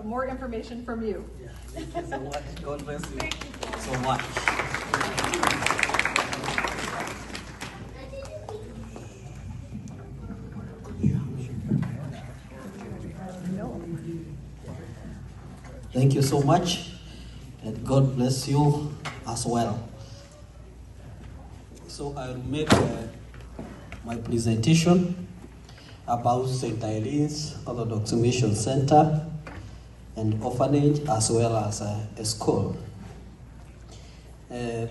more information from you. Yeah, thank you so much. God bless you, Thank you so much. Thank you so much, and God bless you as well. So I'll make my presentation about St. Irene's Orthodox Mission Center and orphanage, as well as a school.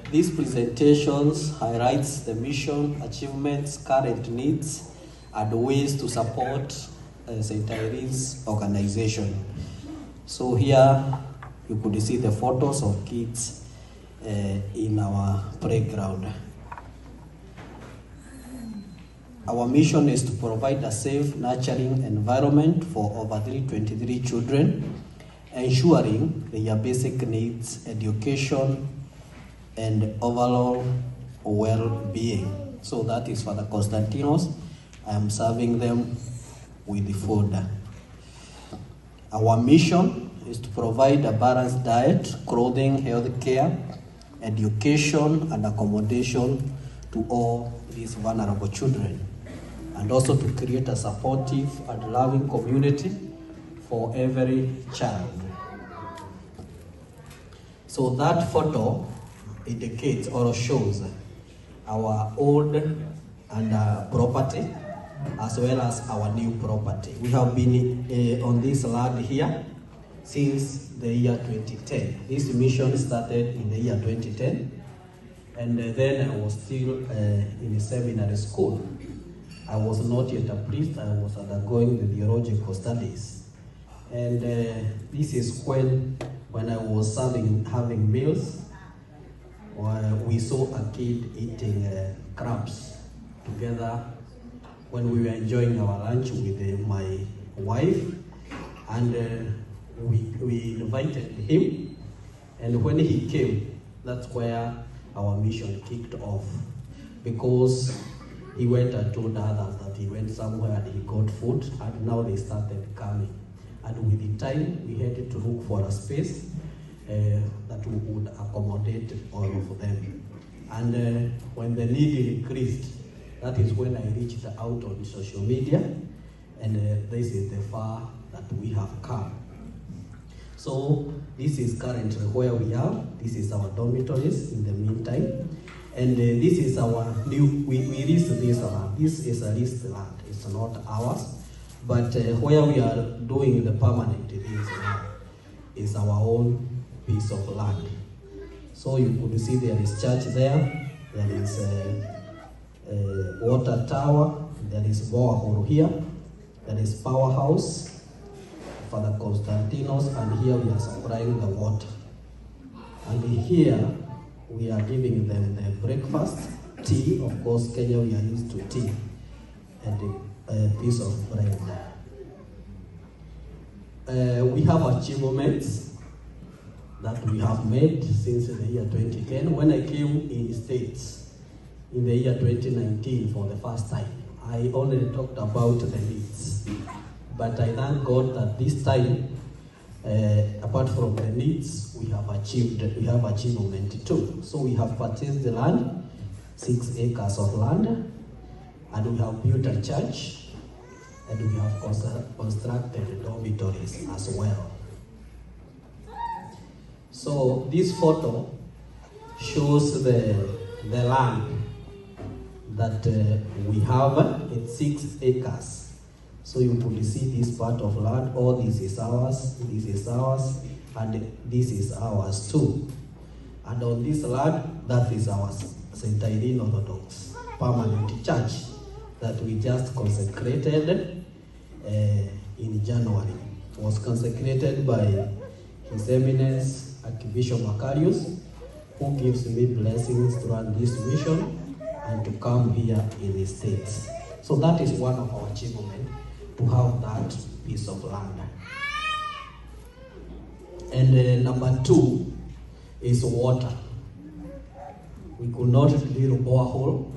These presentations highlights the mission, achievements, current needs, and ways to support St. Irene's organization. So here you could see the photos of kids in our playground. Our mission is to provide a safe, nurturing environment for over 323 children, ensuring their basic needs, education, and overall well-being. So that is for the Constantinos. I am serving them with the food. Our mission is to provide a balanced diet, clothing, health care, education, and accommodation to all these vulnerable children, and also to create a supportive and loving community for every child. So that photo indicates or shows our old and property, as well as our new property. We have been on this land here since the year 2010. This mission started in the year 2010, and then I was still in a seminary school. I was not yet a priest, I was undergoing the theological studies. And this is when I was having meals, we saw a kid eating crabs together when we were enjoying our lunch with my wife, and we invited him, and when he came, that's where our mission kicked off, because he went and told others that he went somewhere and he got food, and now they started coming. And with the time, we had to look for a space that would accommodate all of them. And when the need increased, that is when I reached out on social media, and this is the far that we have come. So this is currently where we are. This is our dormitories in the meantime. And this is our new, we leased this land. This is a leased land, it's not ours. But where we are doing the permanent things now is our own piece of land. So you could see there is church there, there is a water tower, there is borehole here, there is powerhouse for the Constantinos, and here we are supplying the water. And here we are giving them the breakfast, tea, of course Kenya we are used to tea, and a piece of bread. We have achievements that we have made since the year 2010. When I came in the States in the year 2019 for the first time, I only talked about the needs. But I thank God that this time, apart from the needs, we have achievement too. So we have purchased the land, 6 acres of land, and we have built a church, and we have constructed dormitories as well. So this photo shows the land that we have. It's 6 acres. So you could see this part of land. All this is ours, this is ours, and this is ours too. And on this land, that is our St. Irene Orthodox permanent church that we just consecrated in January. It was consecrated by His Eminence Archbishop Macarius, who gives me blessings to run this mission and to come here in the States. So that is one of our achievements, to have that piece of land. And number 2 is water. We could not drill a borehole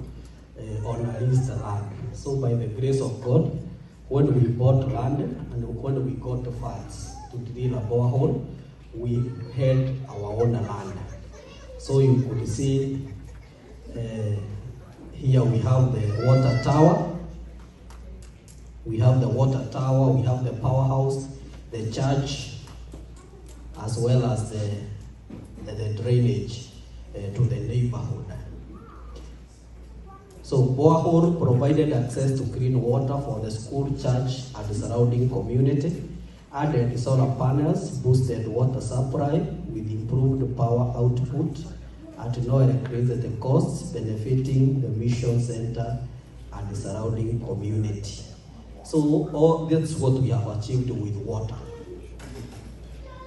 on a leased land. So by the grace of God, when we bought land and when we got the funds to to drill a borehole, we had our own land. So you could see here we have the water tower. We have the water tower, we have the powerhouse, the church, as well as the drainage to the neighborhood. So borehole provided access to clean water for the school, church, and the surrounding community. Added solar panels boosted water supply with improved power output at no increased costs, benefiting the mission center and the surrounding community. So all that's what we have achieved with water.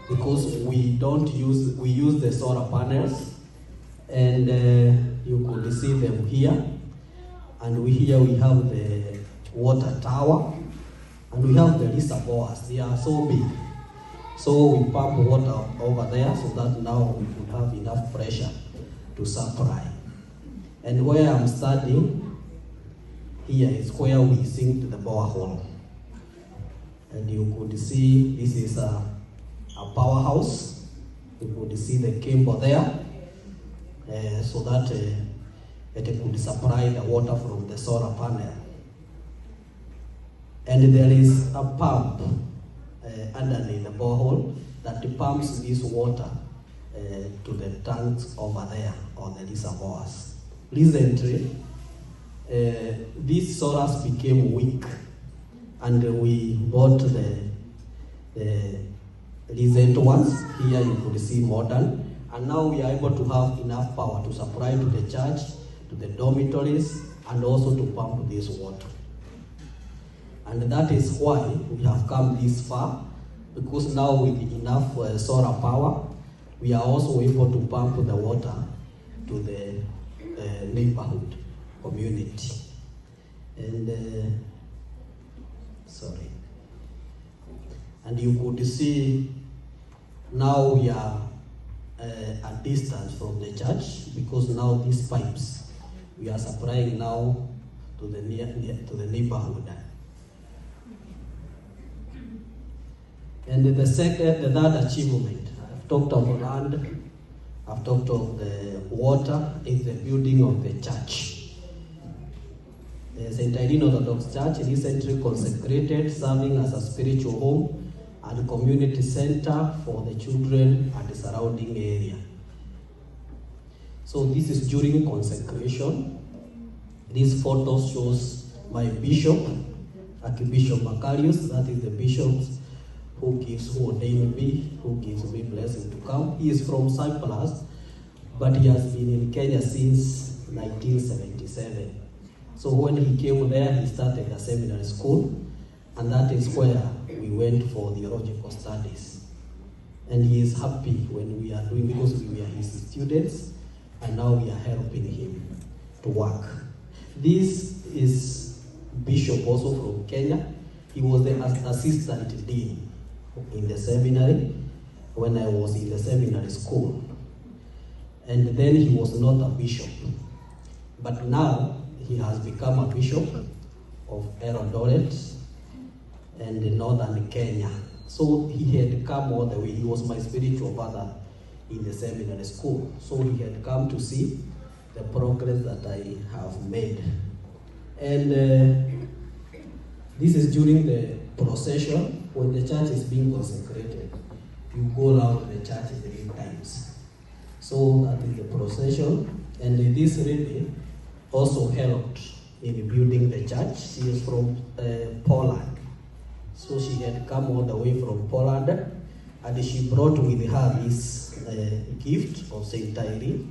Because we use the solar panels, and you could see them here. And here we have the water tower, and we have the reservoirs. They are so big. So we pump water over there so that now we could have enough pressure to supply. And where I'm standing, here is where we sink the borehole. And you could see this is a powerhouse. You could see the cable there, so that it could supply the water from the solar panel. And there is a pump underneath the borehole that pumps this water to the tanks over there on the reservoirs. Recently, these solars became weak, and we bought the recent ones. Here you could see modern, and now we are able to have enough power to supply to the church, to the dormitories, and also to pump this water. And that is why we have come this far, because now with enough solar power, we are also able to pump the water to the neighborhood community. And sorry. And you could see now we are a distance from the church, because now these pipes we are supplying now to the neighborhood. And the third achievement, I've talked of land, I've talked of the water, is the building of the church. The St. Irene Orthodox Church recently consecrated, serving as a spiritual home and community center for the children and the surrounding area. So this is during consecration. This photo shows my bishop, Archbishop Macarius, that is the bishop who ordained me, who gives me blessing to come. He is from Cyprus, but he has been in Kenya since 1977. So when he came there, he started a seminary school, and that is where we went for theological studies. And he is happy when we are doing, because we are his students, and now we are helping him to work. This is Bishop also from Kenya. He was the assistant dean in the seminary when I was in the seminary school. And then he was not a bishop. But now he has become a bishop of Eldoret and northern Kenya. So he had come all the way. He was my spiritual father in the seminary school. So he had come to see the progress that I have made. And this is during the procession. When the church is being consecrated, you go around the church 3 times. So that is the procession. And this lady also helped in building the church. She is from Poland. So she had come all the way from Poland, and she brought with her this gift of St. Irene,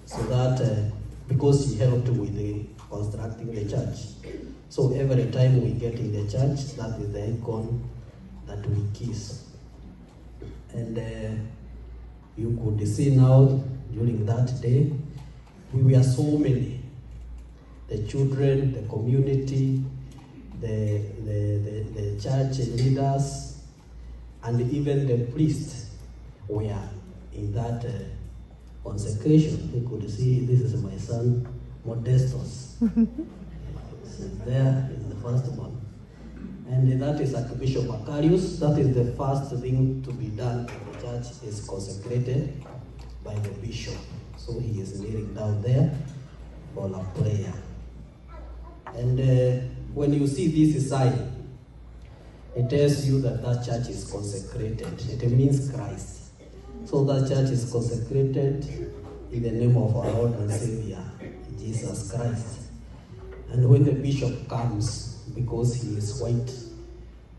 so that because she helped with the constructing the church. So every time we get in the church, that is the icon that we kiss. And you could see now during that day, we were so many. The children, the community, the church leaders, and even the priests were in that consecration. You could see this is my son, Modestus. There is the first one. And that is Archbishop Macarius. That is the first thing to be done when the church is consecrated by the bishop. So he is kneeling down there for a prayer. And when you see this sign, it tells you that that church is consecrated. It means Christ. So that church is consecrated in the name of our Lord and Savior, Jesus Christ. And when the bishop comes, because he is white,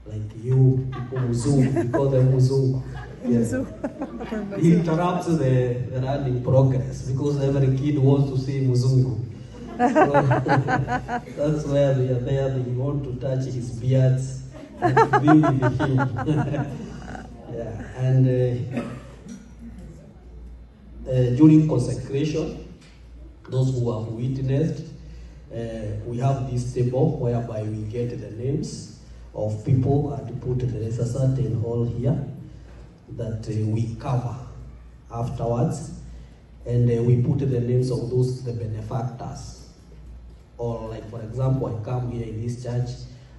like you, people Muzungu, we call them Muzungu. Yes. He interrupts the running progress, because every kid wants to see Muzungu. So, that's where they are there. They want to touch his beards and to be with him. Yeah. And during consecration, those who have witnessed, we have this table whereby we get the names of people and put there is a certain hall here that we cover afterwards, and we put the names of those the benefactors. Or like, for example, I come here in this church,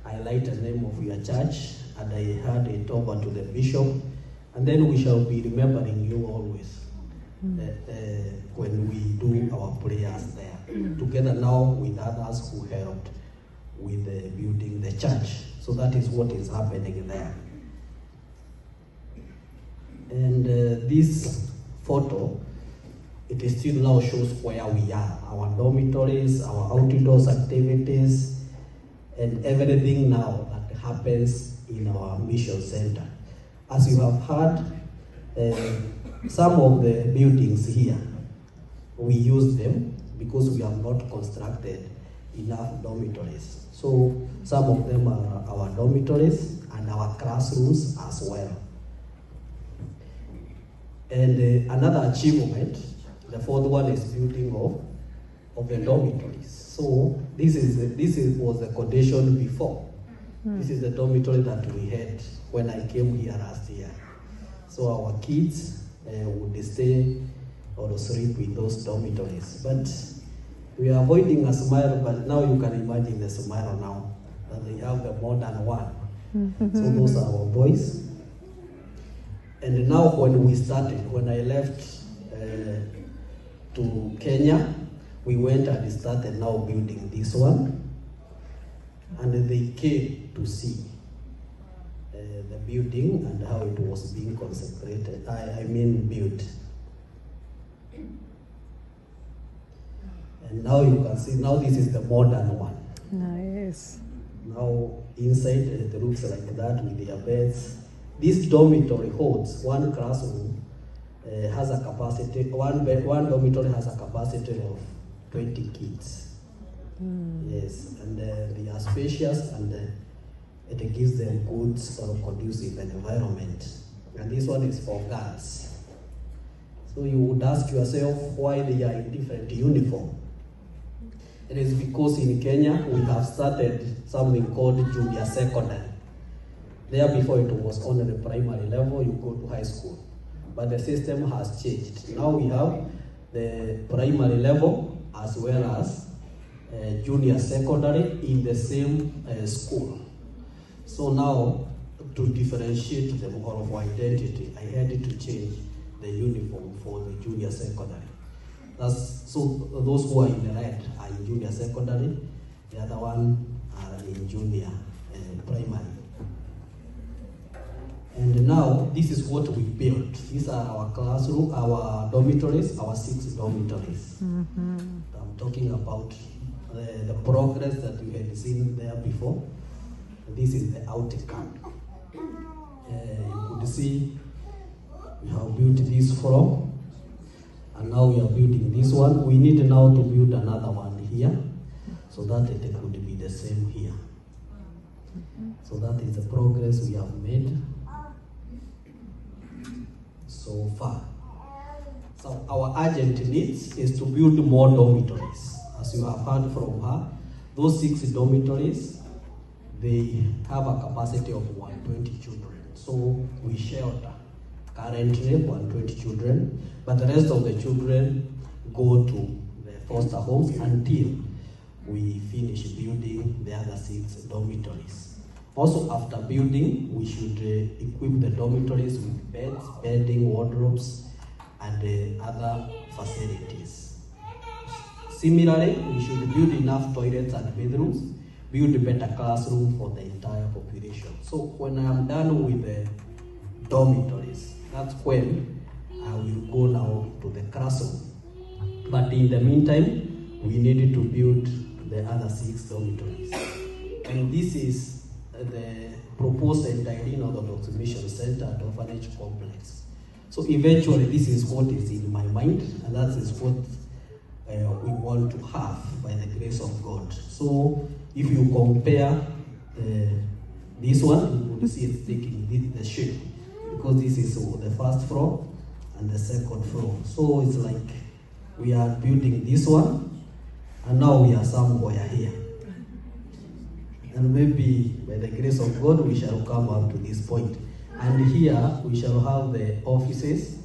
I write the name of your church, and I hand it over to the bishop, and then we shall be remembering you always when we do our prayers there, together now with others who helped with building the church. So that is what is happening there. And this photo, it still now shows where we are, our dormitories, our outdoors activities, and everything now that happens in our mission center. As you have heard, some of the buildings here, we use them because we have not constructed enough dormitories. So some of them are our dormitories and our classrooms as well. And another achievement, the fourth one, is building of the dormitories. So this was the condition before. This is the dormitory that we had when I came here last year. So our kids would stay or sleep in those dormitories. But we are avoiding a smile, but now you can imagine the smile now, that they have the modern one. So those are our boys. And now when I left to Kenya, we went and started now building this one. And they came to see the building and how it was being consecrated, built. And now you can see, now this is the modern one. Nice. Now inside it looks like that with their beds. This dormitory holds one classroom, has a capacity, one dormitory has a capacity of 20 kids. Yes, and they are spacious, and it gives them good sort of conducive environment. And this one is for girls. So you would ask yourself why they are in different uniform. It is because in Kenya we have started something called junior secondary. There before it was only the primary level, you go to high school. But the system has changed. Now we have the primary level as well as junior secondary in the same school. So now, to differentiate them all of identity, I had to change the uniform for the junior secondary. So those who are in the red are in junior secondary, the other one are in junior primary. And now, this is what we built. These are our classroom, our dormitories, our 6 dormitories. I'm talking about the progress that we had seen there before. This is the outcome. You could see we have built this floor, and now we are building this one. We need now to build another one here, so that it could be the same here. So that is the progress we have made so far. So our urgent needs is to build more dormitories. As you have heard from her, those 6 dormitories, they have a capacity of 120 children. So we shelter currently 120 children, but the rest of the children go to the foster homes until we finish building the other 6 dormitories. Also, after building, we should equip the dormitories with beds, bedding, wardrobes, and other facilities. Similarly, we should build enough toilets and bedrooms, build better classrooms for the entire population. So when I am done with the dormitories, that's when I will go now to the classroom. But in the meantime, we needed to build the other 6 dormitories. And this is the proposed St. Irene Orthodox Mission Center at Orphanage Complex. So eventually, this is what is in my mind, and that is what we want to have by the grace of God. So if you compare this one, you would see it's taking the shape, because this is the first floor and the second floor. So it's like we are building this one, and now we are somewhere here. And maybe by the grace of God, we shall come up to this point. And here we shall have the offices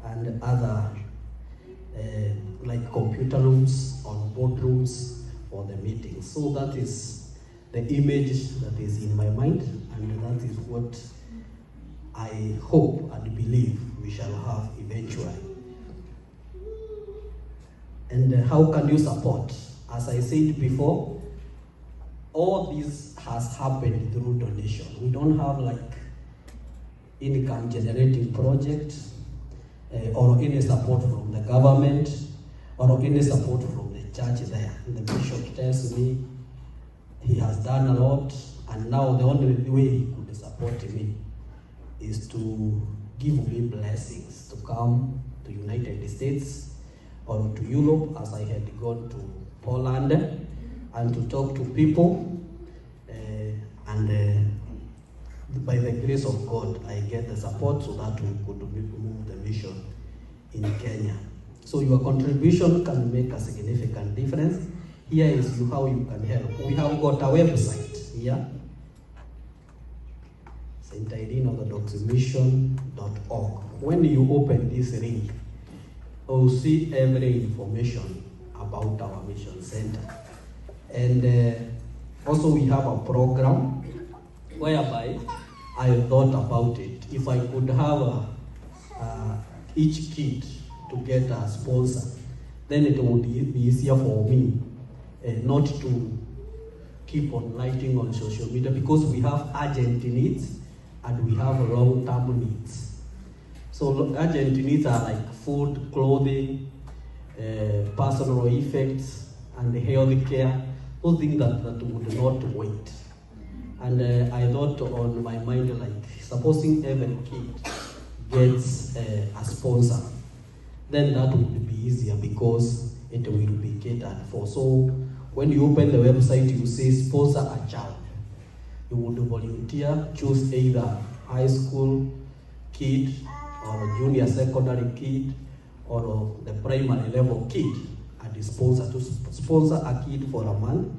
and other like computer rooms or boardrooms for the meetings. So that is the image that is in my mind, and that is what I hope and believe we shall have eventually. And how can you support? As I said before, all this has happened through donation. We don't have like income generating project or any support from the government or any support from the church there. The bishop tells me he has done a lot, and now the only way he could support me is to give me blessings to come to United States or to Europe, as I had gone to Poland, and to talk to people, and by the grace of God, I get the support so that we could move the mission in Kenya. So your contribution can make a significant difference. Here is how you can help. We have got a website here, St. Irene Orthodox Mission.org. When you open this link, you will see every information about our mission center. And also we have a program whereby I thought about it. If I could have each kid to get a sponsor, then it would be easier for me not to keep on writing on social media, because we have urgent needs and we have long-term needs. So urgent needs are like food, clothing, personal effects, and health care, those things that would not wait. And I thought on my mind, like, supposing every kid gets a sponsor, then that would be easier because it will be catered for. So when you open the website, you say sponsor a child. You would volunteer, choose either high school kid or a junior secondary kid or the primary level kid, and sponsor. To sponsor a kid for a month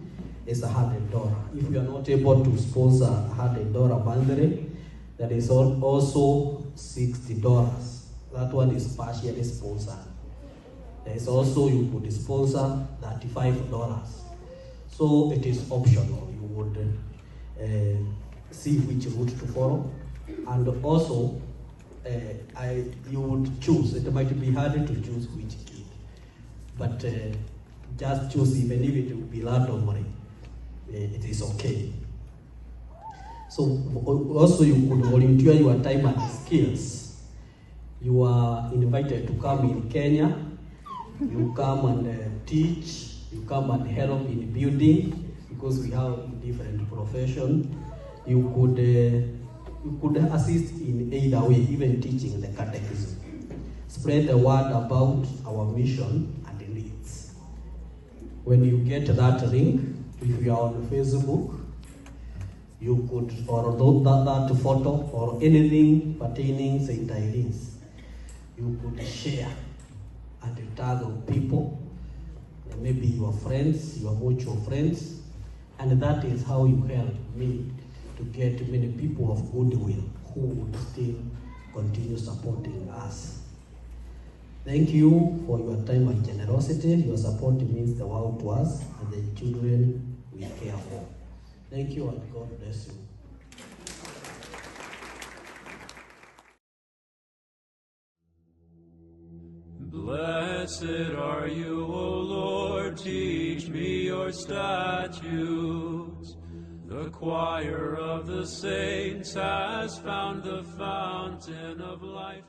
is $100. If you are not able to sponsor $100 monthly, there is also $60. That one is partially sponsored. There is also, you could sponsor $35. So it is optional. You would see which route to follow. And also, you would choose. It might be harder to choose which kid. But just choose, even if it will be randomly. It is okay. So also you could volunteer your time and skills. You are invited to come in Kenya. You come and teach. You come and help in building, because we have different professions. You could assist in either way, even teaching the catechism. Spread the word about our mission and the needs. When you get that link, if you are on Facebook, you could, or that photo or anything pertaining St. Irene's, you could share and tag people, maybe your friends, your mutual friends, and that is how you help me to get many people of goodwill who would still continue supporting us. Thank you for your time and generosity. Your support means the world to us and the children we care for. Thank you, and God bless you. Blessed are you, O Lord, teach me your statutes. The choir of the saints has found the fountain of life.